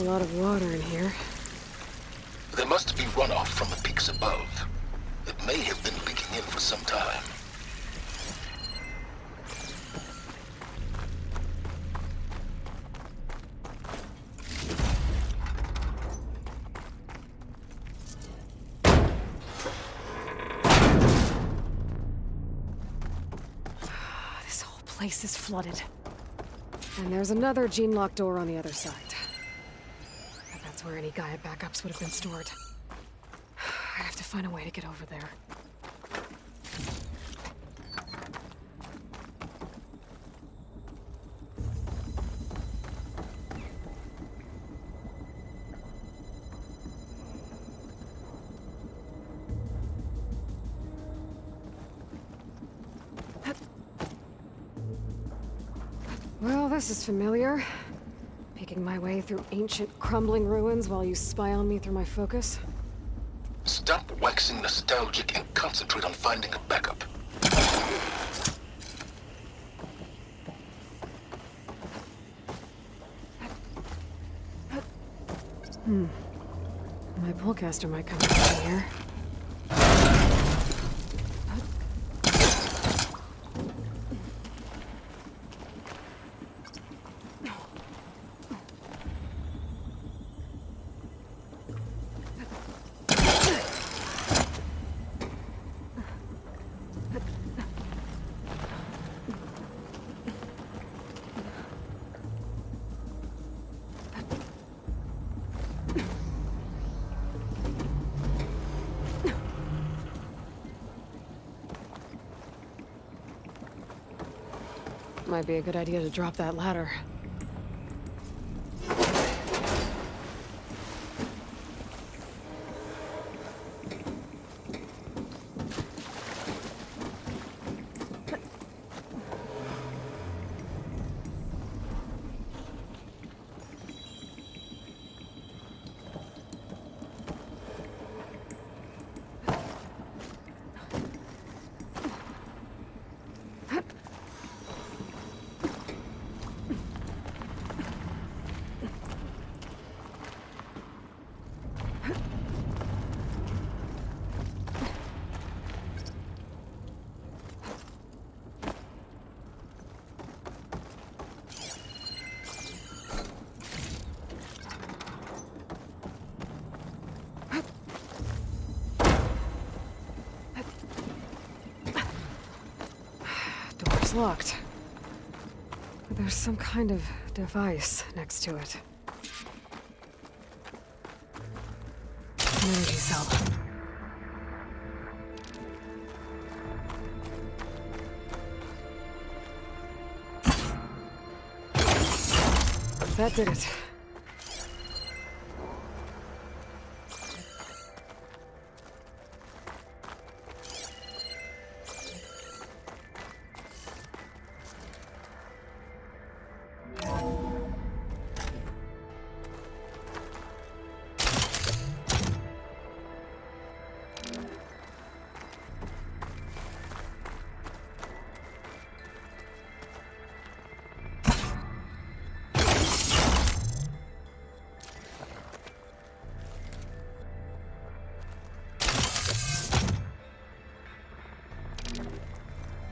A lot of water in here. There must be runoff from the peaks above. It may have been leaking in for some time. This whole place is flooded. And there's another gene-locked door on the other side. But that's where any Gaia backups would have been stored. I have to find a way to get over there. Well, this is familiar. Making my way through ancient, crumbling ruins while you spy on me through my focus. Stop waxing nostalgic and concentrate on finding a backup. My pullcaster might come from here. Might be a good idea to drop that ladder. Door's locked. But there's some kind of device next to it. An energy cell. That did it.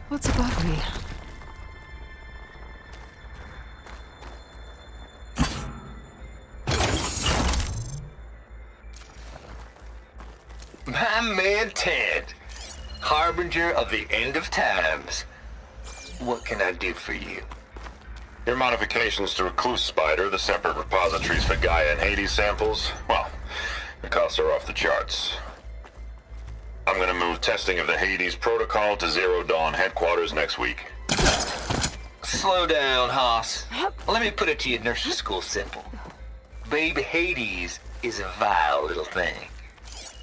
What's above me? My man Ted, harbinger of the end of times. What can I do for you? Your modifications to Recluse Spider, the separate repositories for Gaia and Hades samples, well, the costs are off the charts. I'm gonna move testing of the Hades protocol to Zero Dawn headquarters next week. Slow down, Hoss. Let me put it to you nursery school simple. Baby Hades is a vile little thing,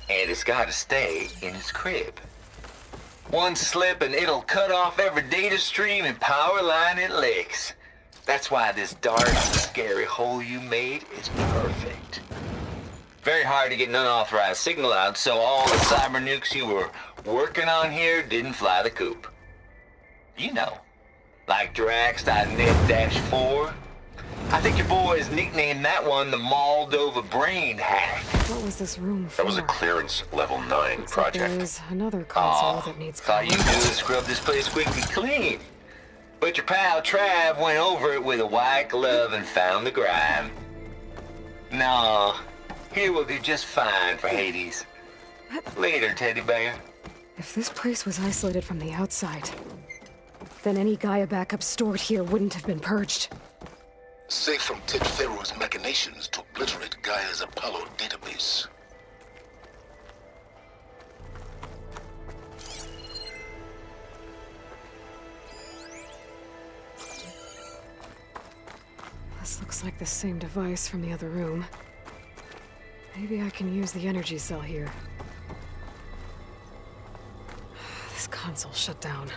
and it's gotta stay in its crib. One slip and it'll cut off every data stream and power line it licks. That's why this dark, scary hole you made is perfect. Very hard to get an unauthorized signal out, so all the cyber nukes you were working on here didn't fly the coop. You know, like Drax.net-4. I think your boys nicknamed that one the Moldova Brain Hack. What was this room for? That was a clearance level 9 Looks like project. there's another console that needs All power. you do is scrub this place quickly clean. But your pal Trav went over it with a white glove and found the grime. No, here will do just fine for Hades. Later, teddy bear. If this place was isolated from the outside, then any Gaia backup stored here wouldn't have been purged. Safe from Ted Pharaoh's machinations to obliterate Gaia's Apollo database. This looks like the same device from the other room. Maybe I can use the energy cell here. This console shut down.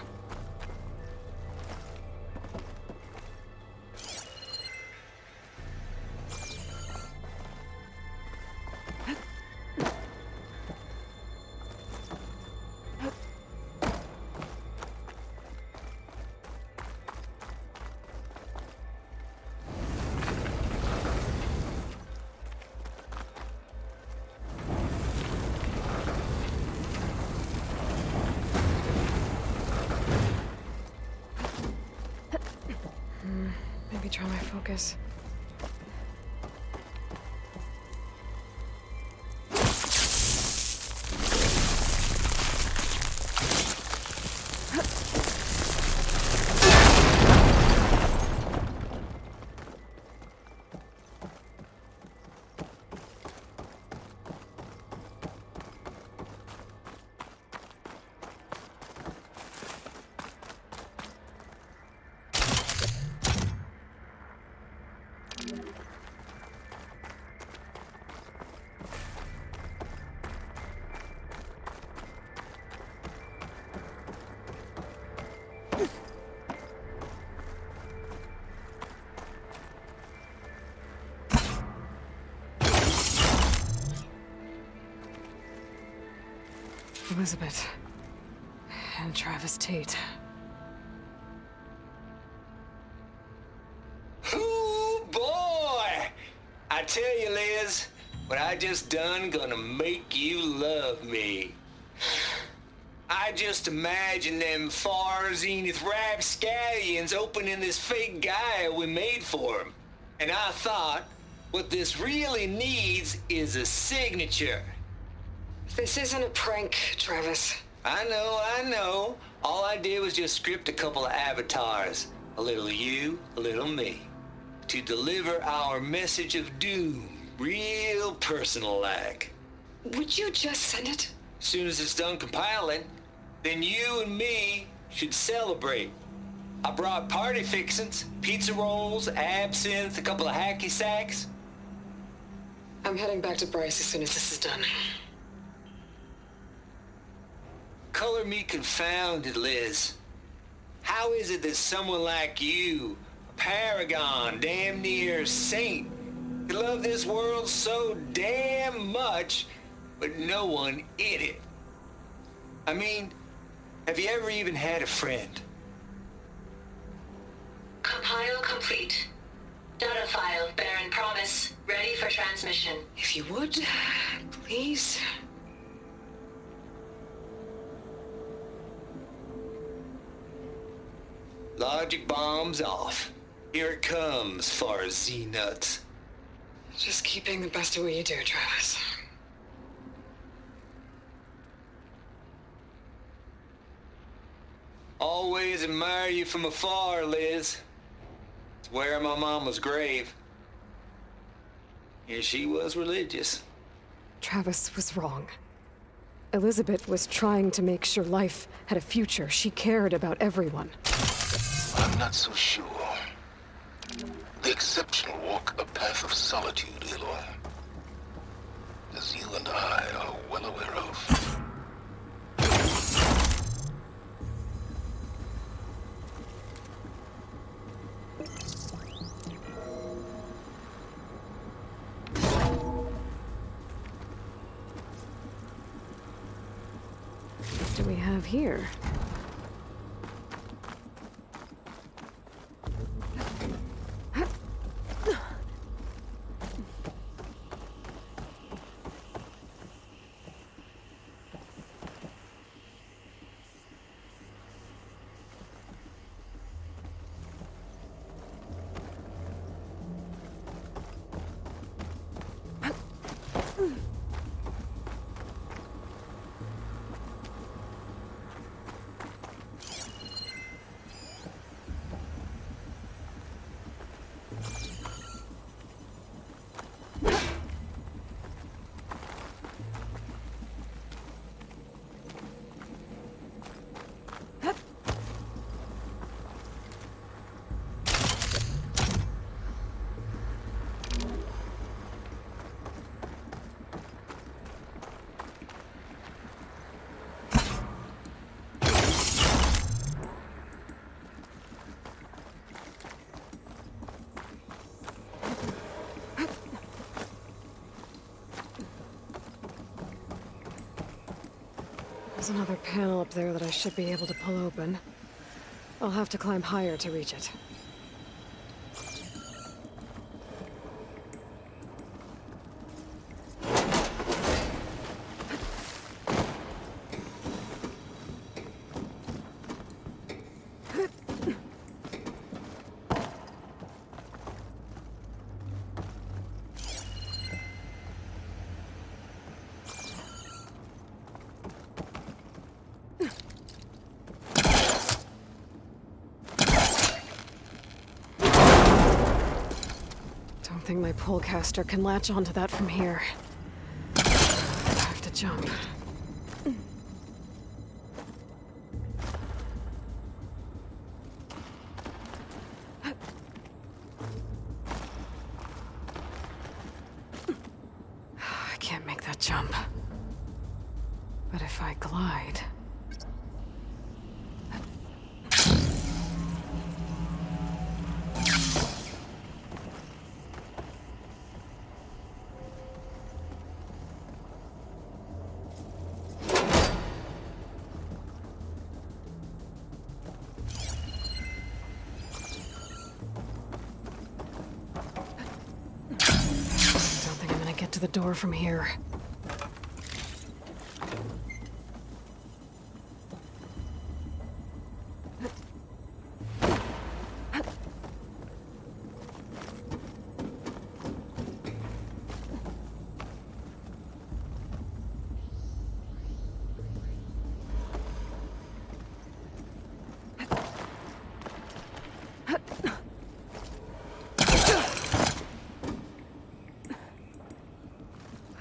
Maybe try my focus. Elizabeth. And Travis Tate. Ooh, boy! I tell you, Liz, what I just done gonna make you love me. I just imagine them far zenith rapscallions opening this fake Gaia we made for 'em. And I thought, what this really needs is a signature. This isn't a prank, Travis. I know. All I did was just script a couple of avatars. A little you, a little me. To deliver our message of doom, real personal-like. Would you just send it? Soon as it's done compiling, then you and me should celebrate. I brought party fixins, pizza rolls, absinthe, a couple of hacky sacks. I'm heading back to Bryce as soon as this is done. Color me confounded, Liz. How is it that someone like you, a paragon, damn near saint, could love this world so damn much, but no one in it? I mean, have you ever even had a friend? Compile complete. Data file, Baron Promise, ready for transmission. If you would, please. Logic bombs off. Here it comes, far Z-nuts. Just keep being the best at what you do, Travis. Always admire you from afar, Liz. It's where my mama's grave. And she was religious. Travis was wrong. Elizabeth was trying to make sure life had a future. She cared about everyone. I'm not so sure. The exceptional walk a path of solitude, Aloy. As you and I are well aware of. What do we have here? There's another panel up there that I should be able to pull open. I'll have to climb higher to reach it. Don't think my pullcaster can latch onto that from here. I have to jump. I can't make that jump. But if I glide... Get to the door from here.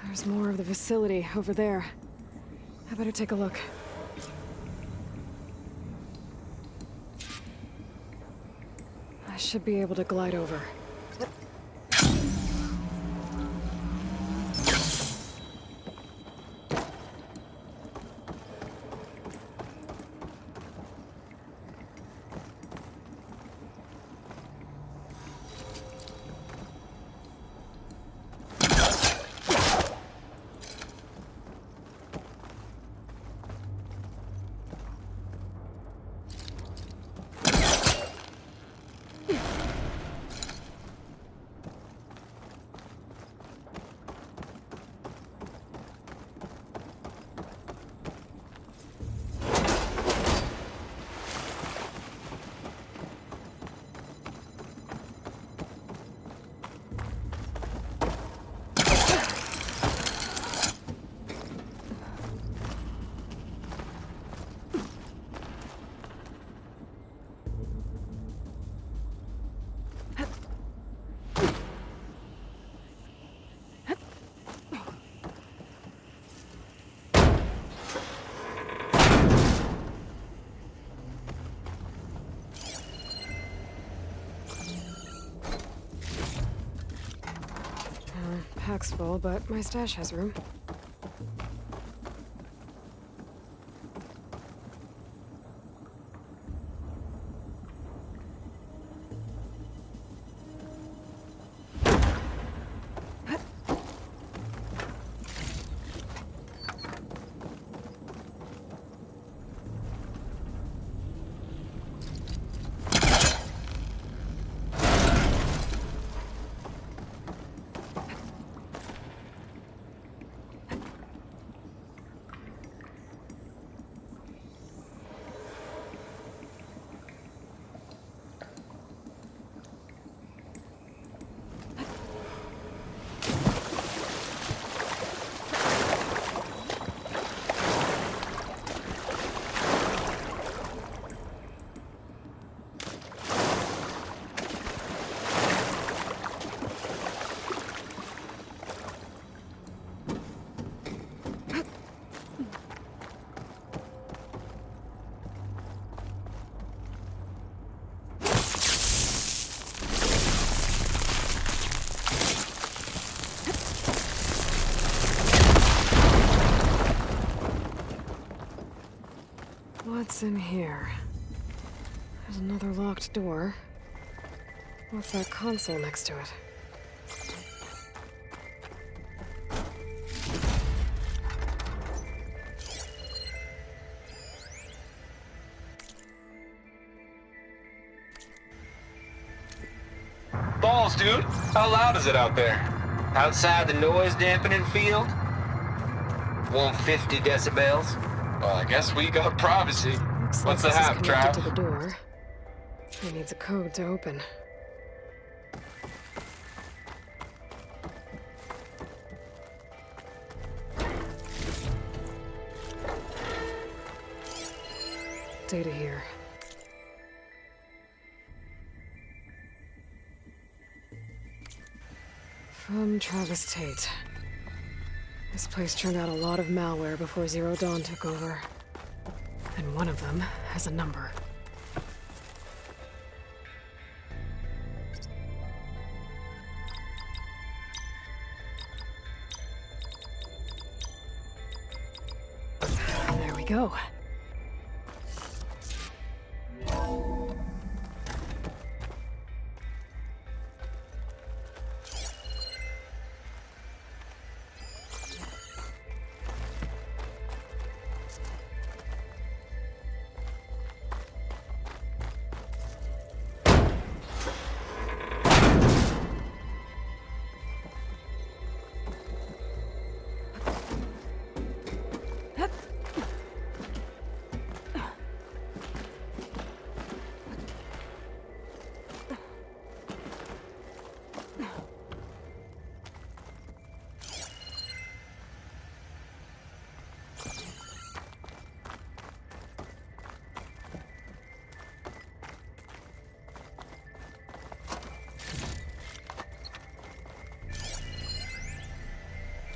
There's more of the facility over there. I better take a look. I should be able to glide over. Pack's full, but my stash has room. What's in here? There's another locked door. What's that console next to it? Balls, dude. How loud is it out there? Outside the noise dampening field? 150 decibels? Well, I guess we got privacy. Looks What's like the this hap, is connected Trav? to the door. It needs a code to open. Data here. From Travis Tate. This place turned out a lot of malware before Zero Dawn took over. And one of them has a number. There we go.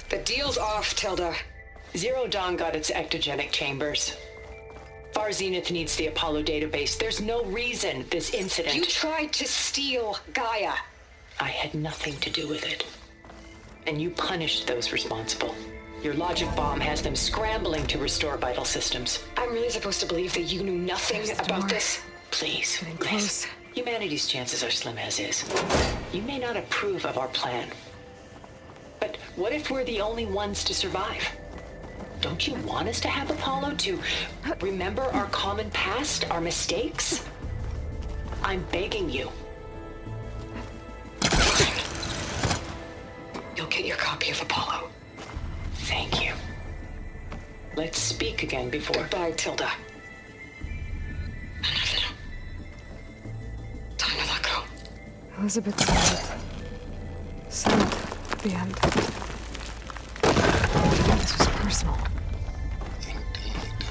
The deal's off, Tilda. Zero Dawn got its ectogenic chambers. Far Zenith needs the Apollo database. There's no reason this incident... You tried to steal Gaia. I had nothing to do with it. And you punished those responsible. Your logic bomb has them scrambling to restore vital systems. I'm really supposed to believe that you knew nothing There's the about door. this? Please, Getting miss. close. Humanity's chances are slim as is. You may not approve of our plan. But what if we're the only ones to survive? Don't you want us to have Apollo to remember our common past, our mistakes? I'm begging you. You'll get your copy of Apollo. Thank you. Let's speak again before... Goodbye, Tilda. Time to let go. Elizabeth said at the end. This was personal. Indeed.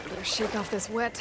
Better shake off this wet.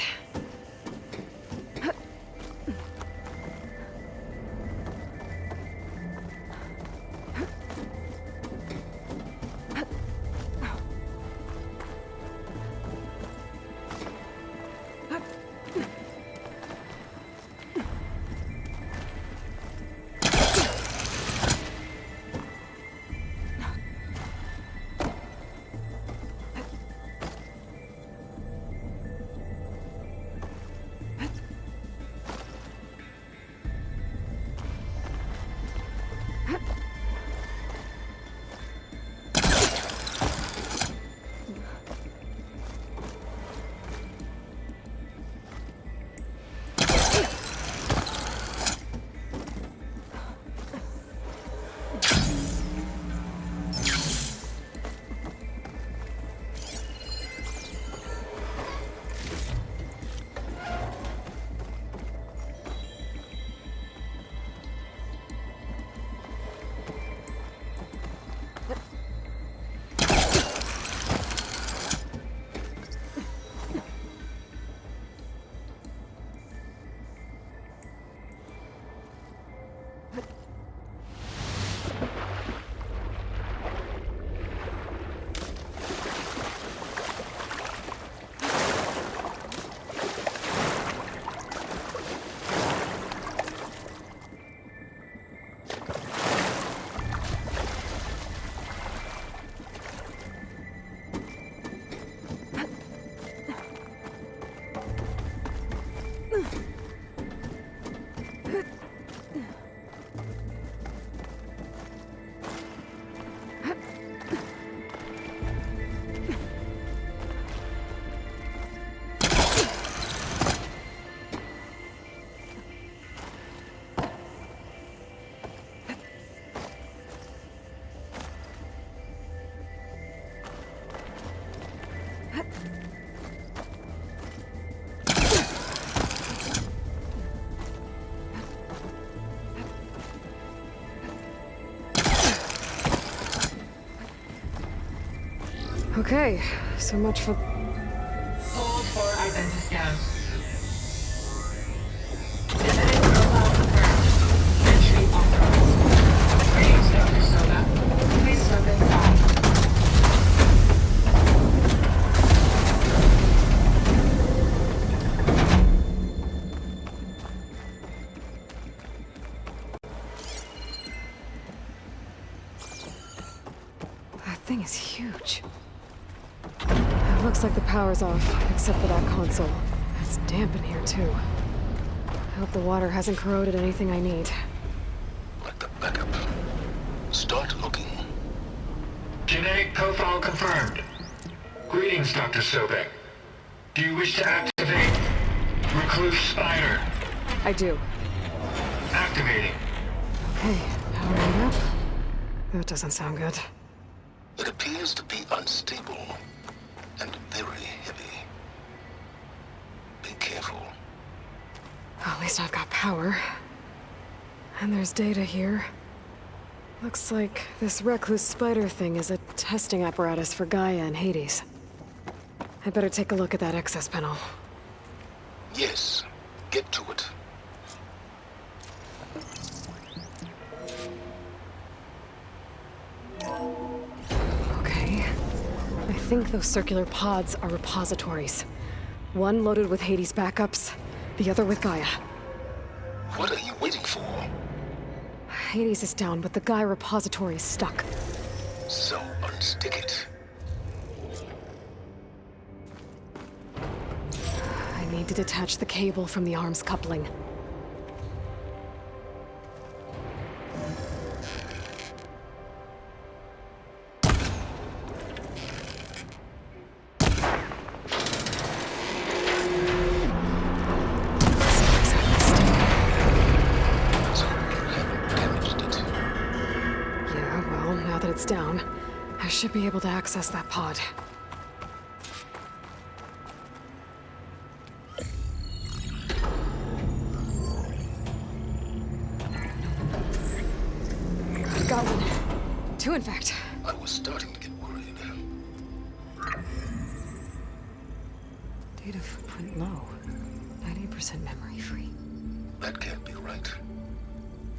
Okay, so much for... Hold for identiscan. Visiting profile confirmed. Entry authorized. Greetings, Dr. Soda. Please step inside. That thing is huge. It looks like the power's off, except for that console. It's damp in here, too. I hope the water hasn't corroded anything I need. Like the backup. Start looking. Genetic profile confirmed. Greetings, Dr. Sobek. Do you wish to activate Recluse Spider? I do. Activating. Okay, powering up. That doesn't sound good. It appears to be unstable and very heavy. Be careful. Well, at least I've got power. And there's data here. Looks like this recluse spider thing is a testing apparatus for Gaia and Hades. I'd better take a look at that access panel. Yes, get to it. Okay. I think those circular pods are repositories. One loaded with Hades backups, the other with Gaia. What are you waiting for? Hades is down, but the Gaia repository is stuck. So unstick it. I need to detach the cable from the arms coupling. So you haven't damaged it. Yeah, well, now that it's down, I should be able to access that pod. Got one. Two, in fact. I was starting to get worried. Data footprint low. 98% memory free. That can't be right.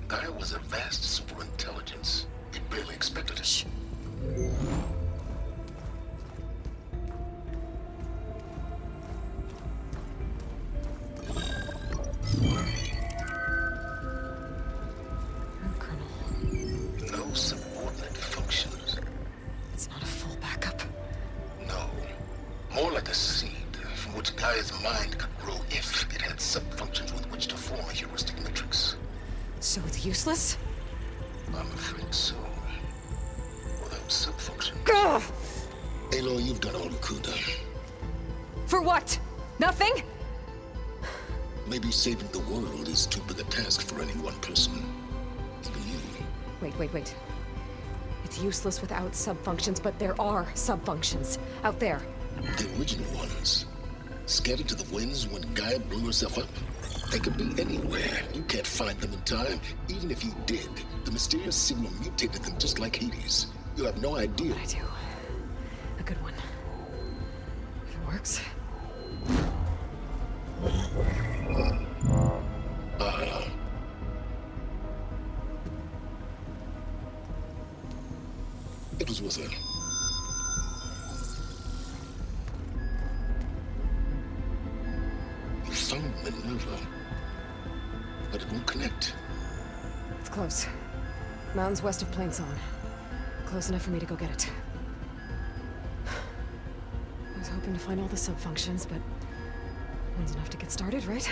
Gaia was a vast superintelligence. We barely expected it. Shh. Colonel, No subordinate functions. it's not a full backup. No. More like a seed from which Gaia's mind could grow if it had sub-functions with which to form a heuristic matrix. So it's useless? I'm afraid so. Without sub-function. Ugh! Aloy, you've done all you could. For what? Nothing? Maybe saving the world is too big a task for any one person. Even you. Wait. It's useless without subfunctions, but there are subfunctions out there. The original ones. Scattered to the winds when Gaia blew herself up. They could be anywhere. You can't find them in time. Even if you did, the mysterious signal mutated them just like Hades. You have no idea. I do. A good one. If it works. It was with her. You found Minerva, but it won't connect. It's close. Mountains west of Plainzone. Close enough for me to go get it. I was hoping to find all the subfunctions, but one's enough to get started, right?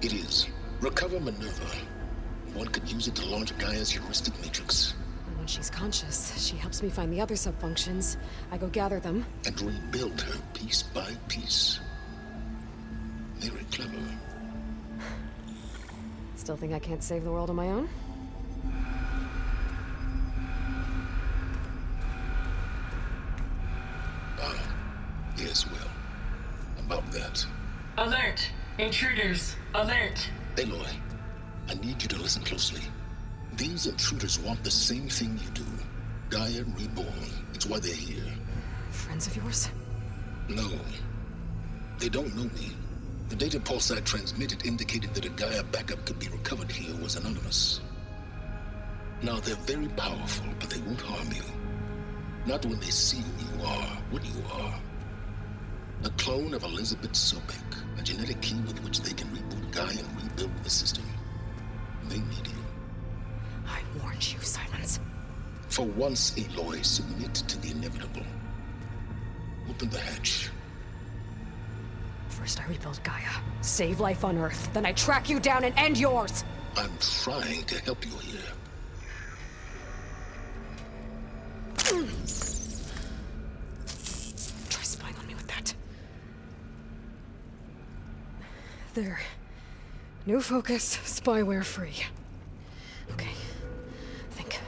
It is. Recover Minerva. One could use it to launch Gaia's heuristic matrix. And when she's conscious, she helps me find the other subfunctions. I go gather them. And rebuild her piece by piece. Very clever. Still think I can't save the world on my own? Yes, well. About that. Alert! Intruders! Alert! Aloy, I need you to listen closely. These intruders want the same thing you do. Gaia reborn. It's why they're here. friends of yours? No. They don't know me. The data pulse I transmitted indicated that a Gaia backup could be recovered here was anonymous. Now, they're very powerful, but they won't harm you. Not when they see who you are, what you are. A clone of Elizabeth Sobek, a genetic key with which they can reboot Gaia and rebuild the system. They need you. I warned you, Silence. For once, Aloy, submit to the inevitable. Open the hatch. First I rebuild Gaia, save life on Earth, then I track you down and end yours! I'm trying to help you here. Try spying on me with that. There. New focus, spyware free. Okay. Think.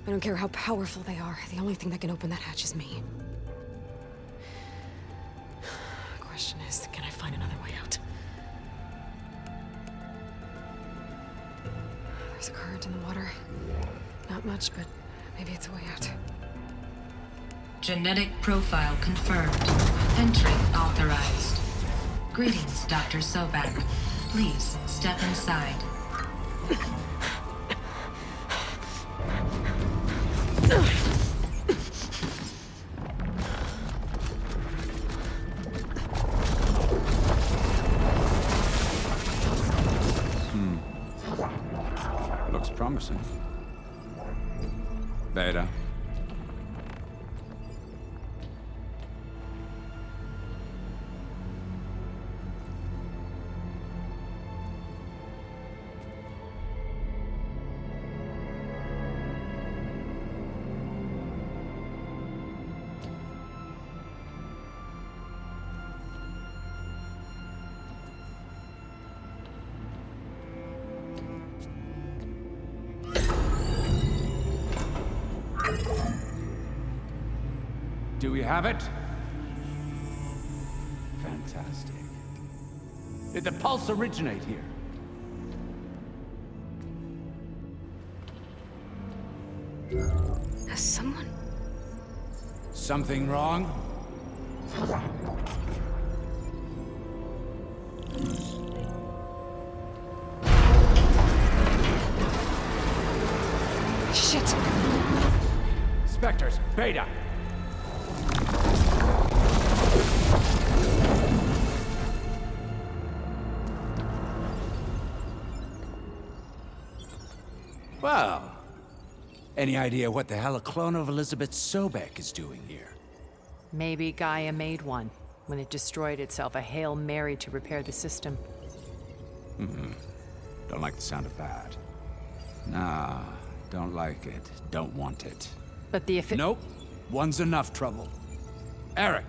I don't care how powerful they are. The only thing that can open that hatch is me. Question is, can I find another way out? There's a current in the water. Not much, but maybe it's a way out. Genetic profile confirmed. Entry authorized. Greetings, Dr. Sobek. Please step inside. Looks promising. Beta. Do we have it? Fantastic. Did the pulse originate here? Has someone... Something wrong? Shit! Spectres, Beta! Well, any idea what the hell a clone of Elizabeth Sobek is doing here? Maybe Gaia made one when it destroyed itself, a Hail Mary to repair the system. Don't like the sound of that. Nah, don't like it. Don't want it. But the Nope. One's enough trouble. Eric.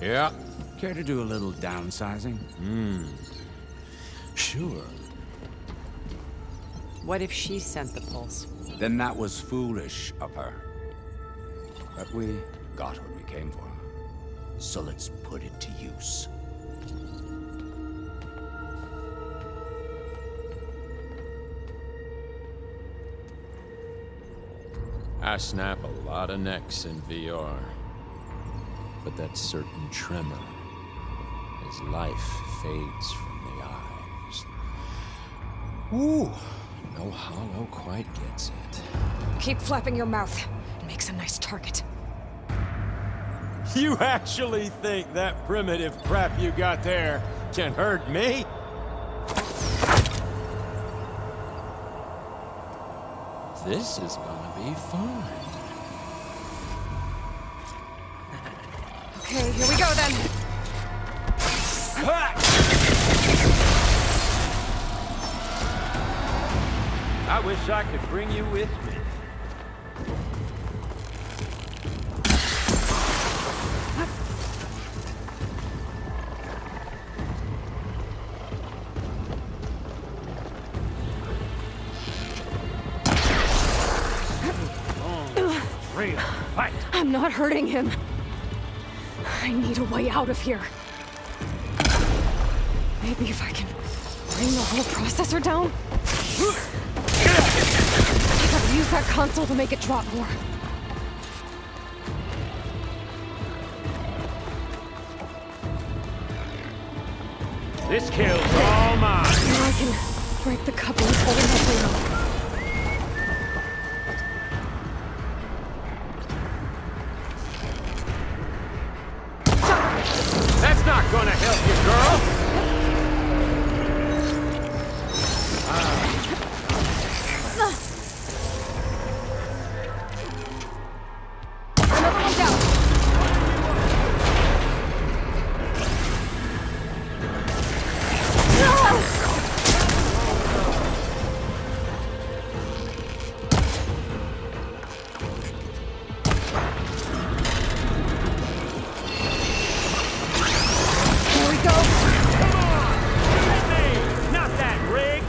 Yeah? Care to do a little downsizing? Sure. What if she sent the pulse? Then that was foolish of her. But we got what we came for. So let's put it to use. I snap a lot of necks in VR. But that certain tremor as life fades from the eyes. Ooh, no hollow quite gets it. Keep flapping your mouth. It makes a nice target. You actually think that primitive crap you got there can hurt me? This is gonna be fun. Okay, here we go then. I wish I could bring you with me. Real fight. I'm not hurting him. I need a way out of here. Maybe if I can bring the whole processor down? Use that console to make it drop more. This kill's all mine. Now I can break the couplings holding that thing up. That's not gonna help you, girl. Another one down. Here we go. Not that rig.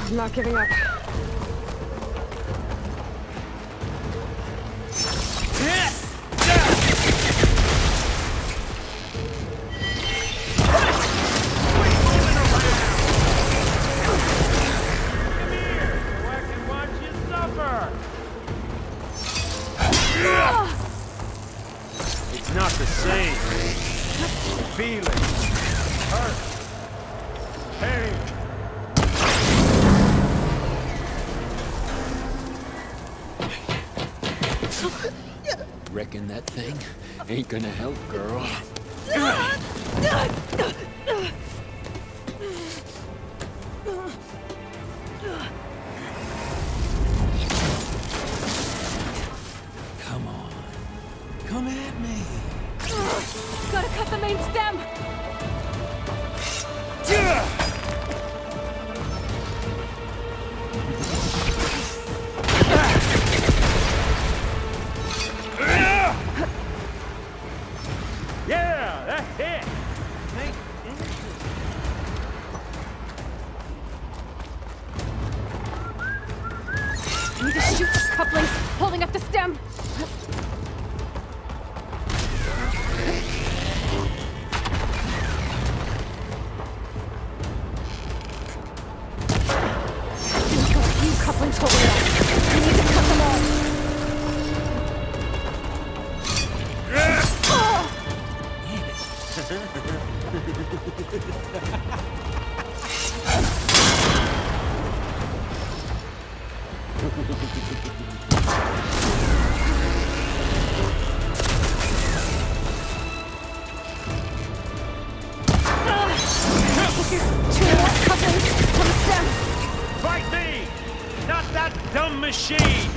I'm not giving up. It's not the same. Feeling. Hurt. Pain. Reckon that thing ain't gonna help, girl. Come on. Come at me. Gotta cut the main stem. Yeah, that's it. I need to shoot the couplings holding up the stem. We've got a few couplings holding up. We need to cut them all. Two more couplings on the stem. Fight me, not that dumb machine.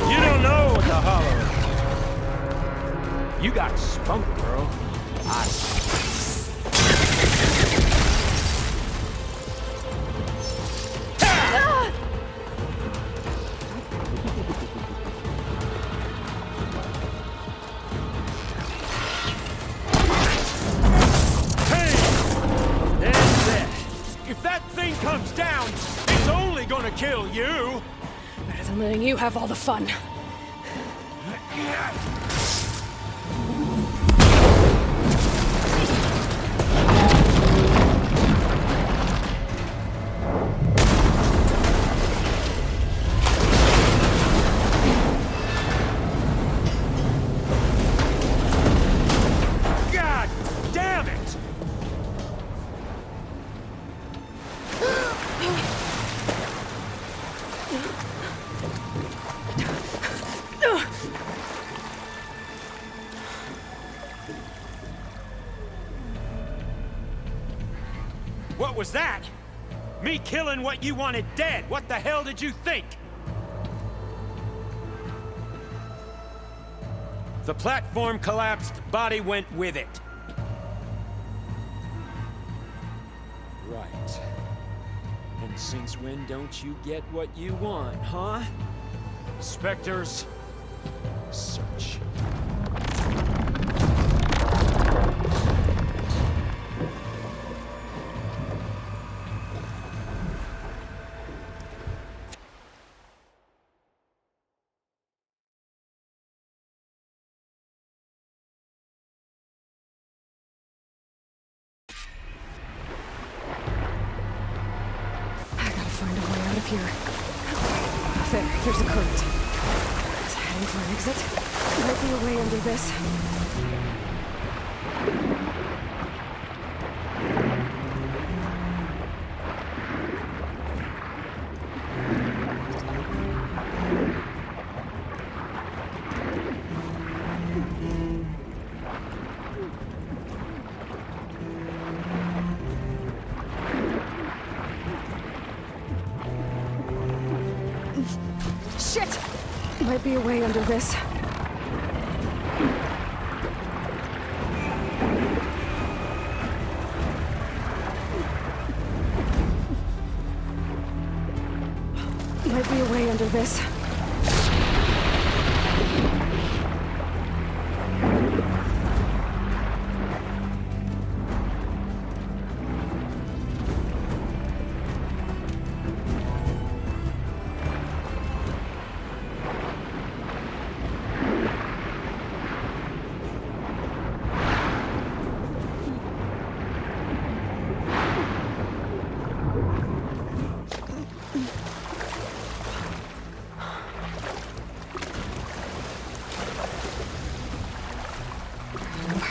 You don't know what the hollow is. You got spunk, girl. If that thing comes down, it's only gonna kill you. Better than letting you have all the fun. God damn it! What was that? Me killing what you wanted dead. What the hell did you think? The platform collapsed, body went with it. Right. And since when don't you get what you want, huh? Spectres, search. here. There's a current. It's heading for an exit. Might be a way under this. Shit! Might be a way under this. Might be a way under this.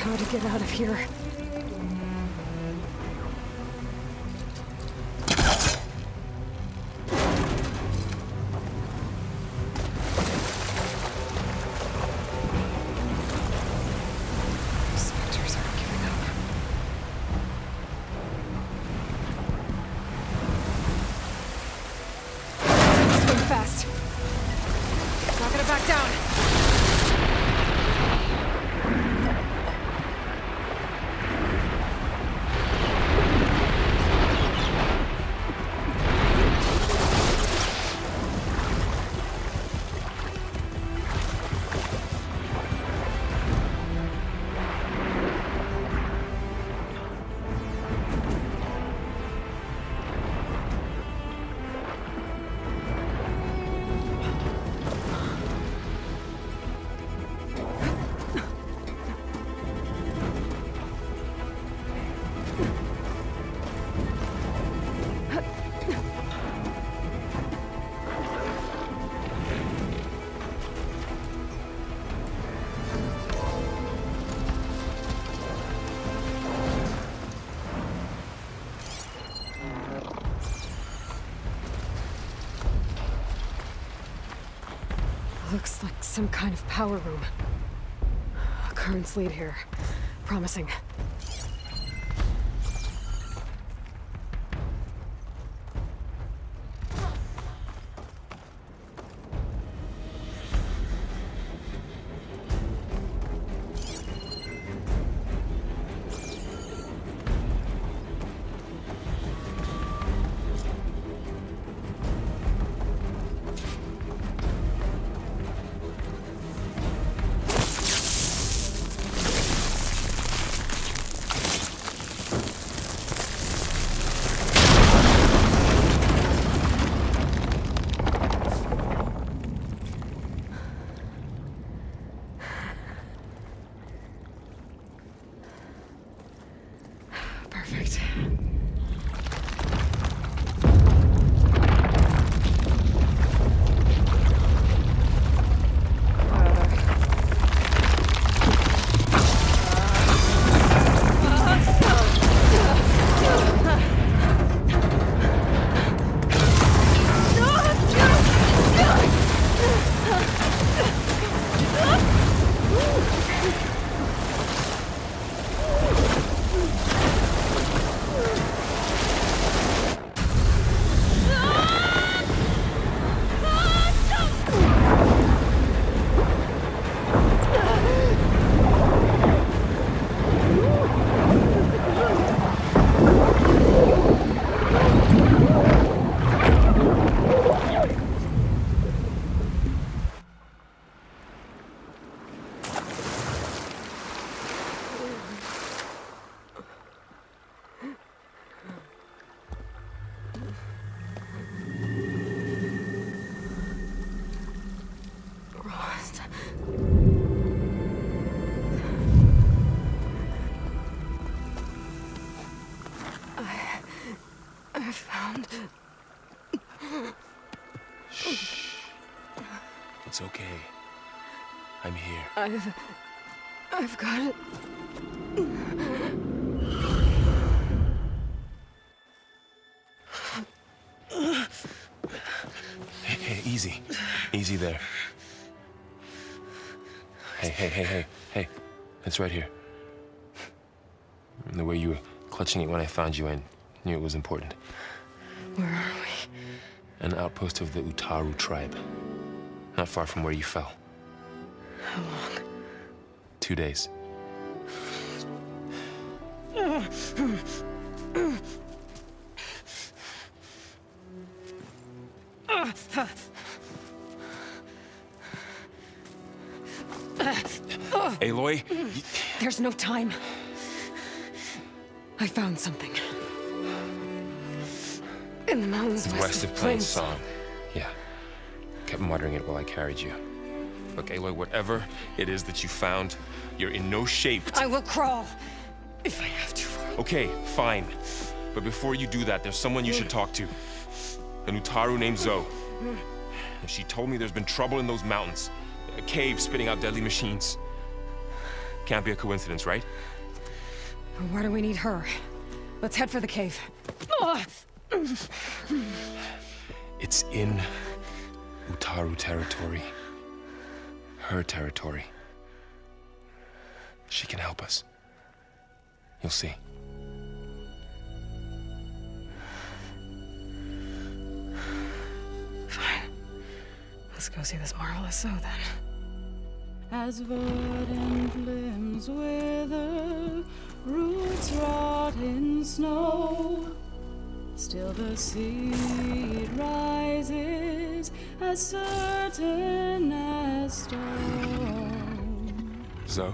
How to get out of here. Spectres aren't giving up. Swim fast. Not gonna back down. Looks like some kind of power room. Currents lead here. Promising. Perfect. I've got it. Hey, easy. Easy there. Hey. It's right here. The way you were clutching it when I found you, I knew it was important. Where are we? An outpost of the Utaru tribe. Not far from where you fell. How long? 2 days. Aloy? There's no time. I found something. In the mountains West of Plain Song. Yeah. Kept muttering it while I carried you. Look, Aloy, whatever it is that you found, you're in no shape I will crawl, if I have to. Okay, fine. But before you do that, there's someone you should talk to. An Utaru named Zoe. And she told me there's been trouble in those mountains. A cave spitting out deadly machines. Can't be a coincidence, right? Why do we need her? Let's head for the cave. It's in Utaru territory. Her territory. She can help us. You'll see. Fine. Let's go see this marvelous Zoe then. As verdant limbs wither, roots rot in snow, still the seed rises as certain as stone. Zoe?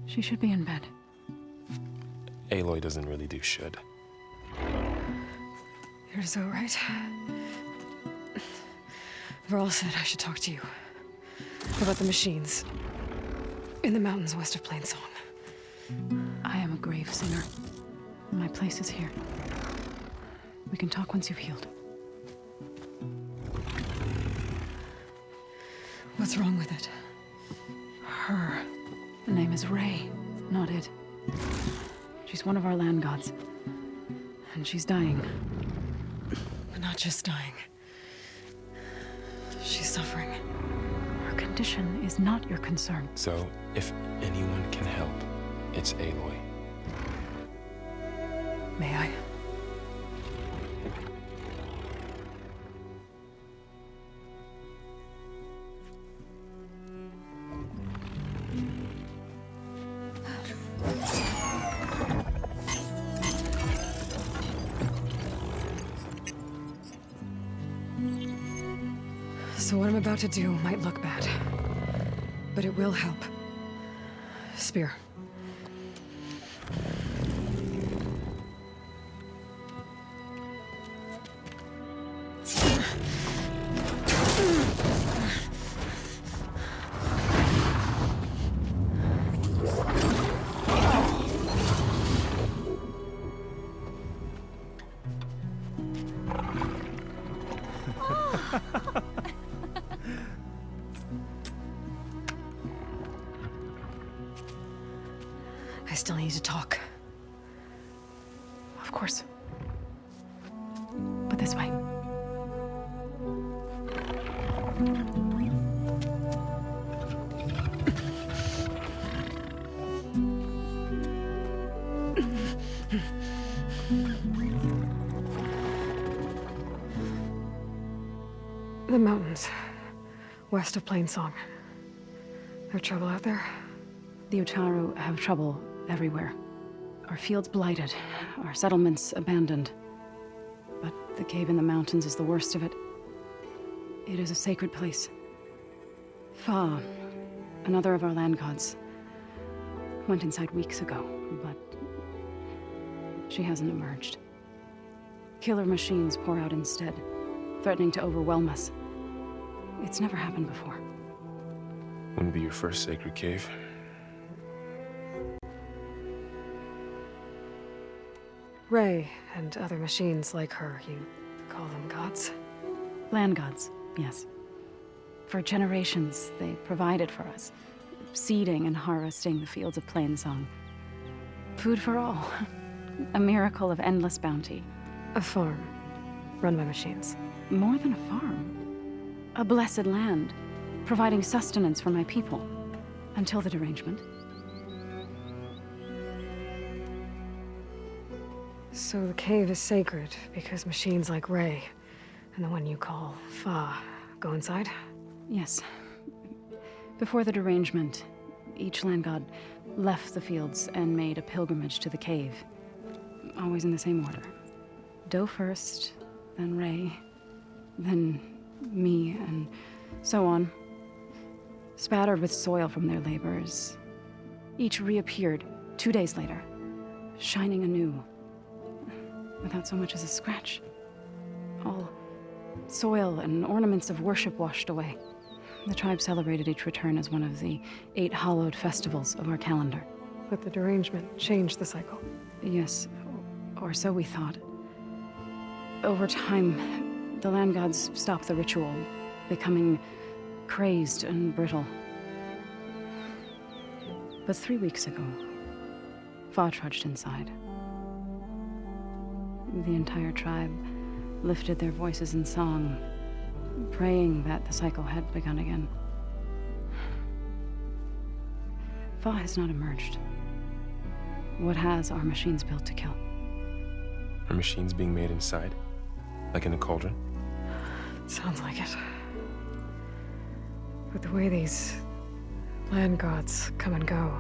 She should be in bed. Aloy doesn't really do should. You're Zoe, right? Varl said I should talk to you about the machines in the mountains west of Plain Song. I am a grave singer. My place is here. We can talk once you've healed. What's wrong with it? Her. The name is Ray, not it. She's one of our land gods. And she's dying. But not just dying. She's suffering. Her condition is not your concern. So, if anyone can help, it's Aloy. May I? So what I'm about to do might look bad, but it will help. Spear. I still need to talk. Of course. But this way. The mountains, west of Plain Song. There trouble out there? The Utaru have trouble everywhere. Our fields blighted, our settlements abandoned. But the cave in the mountains is the worst of it. It is a sacred place. Fa, another of our land gods, went inside weeks ago, but she hasn't emerged. Killer machines pour out instead, threatening to overwhelm us. It's never happened before. Wouldn't be your first sacred cave. Ray and other machines like her, you call them gods? Land gods, yes. For generations, they provided for us, seeding and harvesting the fields of Plainsong. Food for all. A miracle of endless bounty. A farm, run by machines. More than a farm. A blessed land, providing sustenance for my people. Until the derangement. So the cave is sacred because machines like Ray and the one you call Fa go inside? Yes. Before the derangement, each land god left the fields and made a pilgrimage to the cave. Always in the same order. Doe first, then Ray, then me, and so on. Spattered with soil from their labors. Each reappeared 2 days later, shining anew. Without so much as a scratch. All soil and ornaments of worship washed away. The tribe celebrated each return as one of the 8 hallowed festivals of our calendar. But the derangement changed the cycle. Yes, or so we thought. Over time, the land gods stopped the ritual, becoming crazed and brittle. But 3 weeks ago, Fa trudged inside. The entire tribe lifted their voices in song, praying that the cycle had begun again. Fa has not emerged. What has are machines built to kill. Are machines being made inside? Like in a cauldron? Sounds like it. But the way these land gods come and go,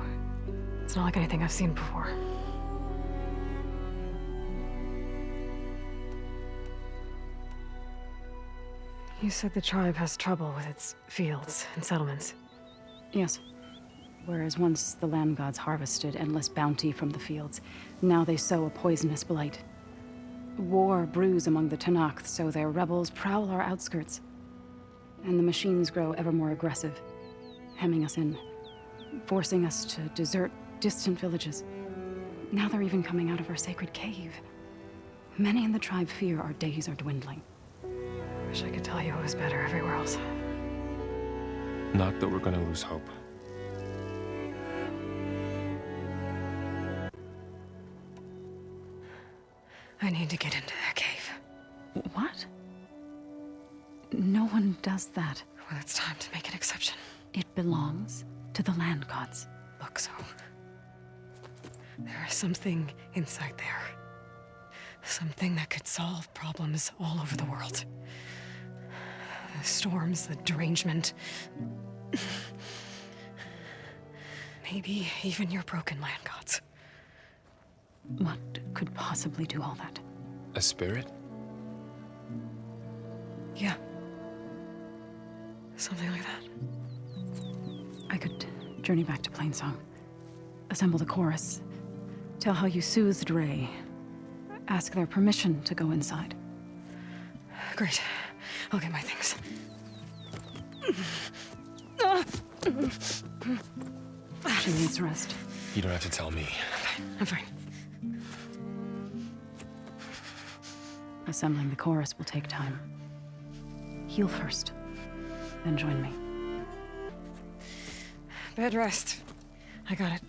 it's not like anything I've seen before. You said the tribe has trouble with its fields and settlements. Yes. Whereas once the land gods harvested endless bounty from the fields, now they sow a poisonous blight. War brews among the Tanakh, so their rebels prowl our outskirts. And the machines grow ever more aggressive, hemming us in, forcing us to desert distant villages. Now they're even coming out of our sacred cave. Many in the tribe fear our days are dwindling. Wish I could tell you it was better everywhere else. Not that we're gonna lose hope. I need to get into their cave. What? No one does that. Well, it's time to make an exception. It belongs to the land gods. Look, so there is something inside there. Something that could solve problems all over the world. The storms, the derangement. Maybe even your broken land gods. What could possibly do all that? A spirit? Yeah. Something like that. I could journey back to Plainsong. Assemble the chorus. Tell how you soothed Ray. Ask their permission to go inside. Great. I'll get my things. She needs rest. You don't have to tell me. I'm fine. Assembling the chorus will take time. Heal first, then join me. Bed rest. I got it.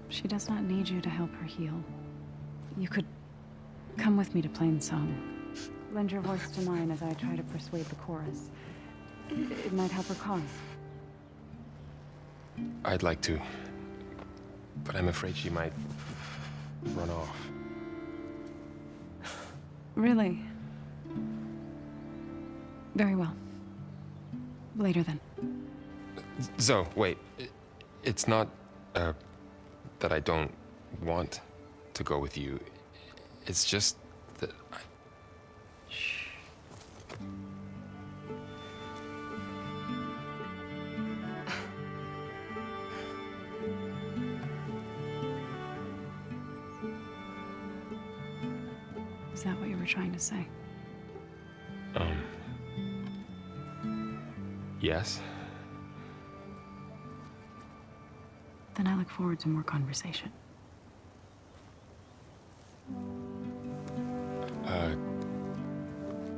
She does not need you to help her heal. You could come with me to Plainsong. Lend your voice to mine as I try to persuade the chorus. It might help her cause. I'd like to, but I'm afraid she might run off. Really? Very well. Later then. Zoe, wait. It's not, that I don't want to go with you. It's just that I... Shh. Is that what you were trying to say? Yes? Then I look forward to more conversation.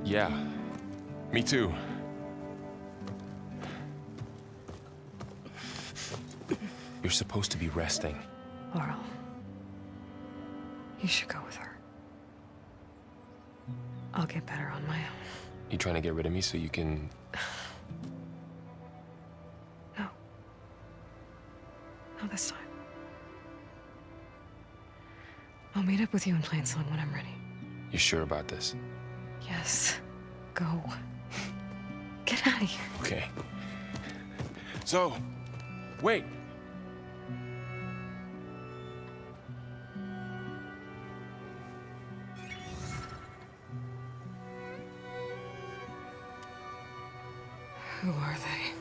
Yeah. Me too. You're supposed to be resting. Laurel, you should go with her. I'll get better on my own. You trying to get rid of me so you can... No. Not this time. I'll meet up with you in Plainsong when I'm ready. You sure about this? Yes. Go. Get out of here. Okay. So, wait. Who are they?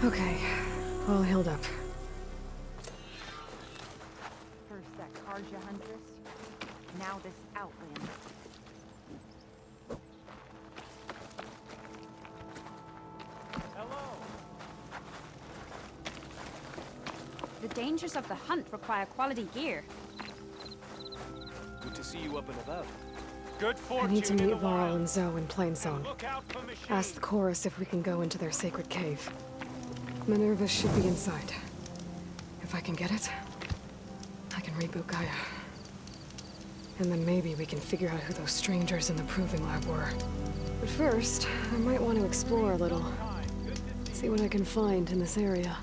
Okay, all healed up. First that Karja Huntress, now this Outlander. The dangers of the hunt require quality gear. Good to see you up and about. Good fortune. I need to meet Varl and Zoe in Plainsong. Ask the chorus if we can go into their sacred cave. Minerva should be inside. If I can get it, I can reboot Gaia. And then maybe we can figure out who those strangers in the proving lab were. But first, I might want to explore a little. See what I can find in this area.